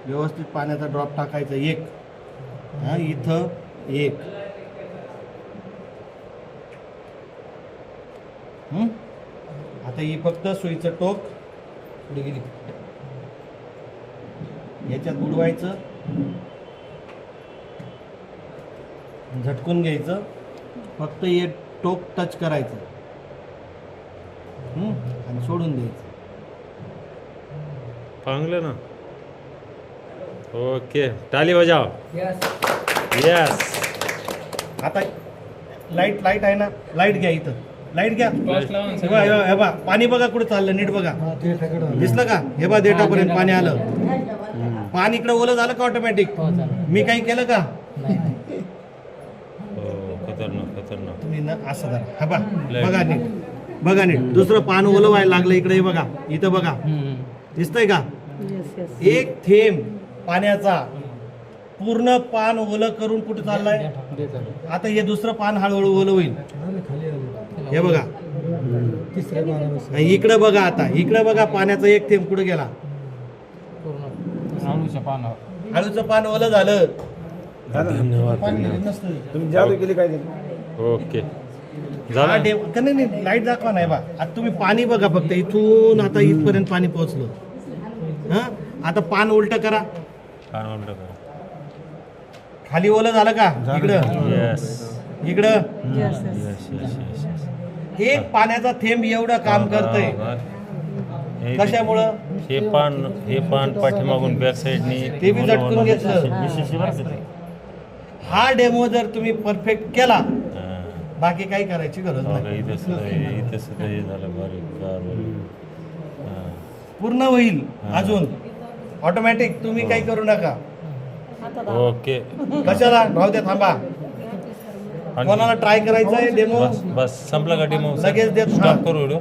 व्यवस्थित पाण्याचा ड्रॉप टाकायचा एक, हा इथं एक. आता ही फक्त सुईचं टोक पुढे गेली, याच्यात बुडवायचं, झटकून घ्यायचं, फक्त हे टोक टच करायचं आणि सोडून द्यायचं. चांगलं ना. ओके, टाली बजाव. यस. आता लाईट आहे ना, लाईट घ्या, इथं लाईट घ्या. हे बा पाणी बघा कुठे चाललं, नीट बघा. दिसलं का? हे बा देठापर्यंत पाणी आलं. पाणी इकडे ओलं झालं का ऑटोमॅटिक? मी काही केलं का? खतरनाक. तुम्ही ना असं धरा. हा बा बघा नीट, बघा नीट. दुसरं पान ओलं व्हायला लागलं इकडे, हे बघा इथं बघा, दिसतंय का? एक थेंब पाण्याचा पूर्ण पान ओलं करून कुठे चाललाय? आता हे दुसरं पान हळूहळू ओलं होईल. हे बघा इकडे बघा, आता इकडे बघा, पाण्याचा एक थेंब कुठे गेला? आळूचं पान ओलं झालं. तुम्ही जादू केली काय? ओके, नाही लाईट दाखवा नाही बा. आता तुम्ही पाणी बघा फक्त इथून, आता इथपर्यंत पाणी पोहोचलं. हा आता पान उलट करा, खाली ओलं झालं का? इकडं इकडं एक पाण्याचा थेंब एवढं काम करतंय. कशामुळं? हे पान पाठीमागून बॅक साईडनी ते बी झटकून घेतलं. हा डेमो जर तुम्ही परफेक्ट केला, बाकी काही करायची गरज नाही. इथं सुद्धा हे झालं बारीक. पूर्ण होईल अजून ऑटोमॅटिक. तुम्ही काही करू नका. ओके, कशाला राहू द्या, थांबा. कोणाला ट्राय करायचं आहे डेमो? बस संपला का डेमो? लगेच देत. स्टॉप करू.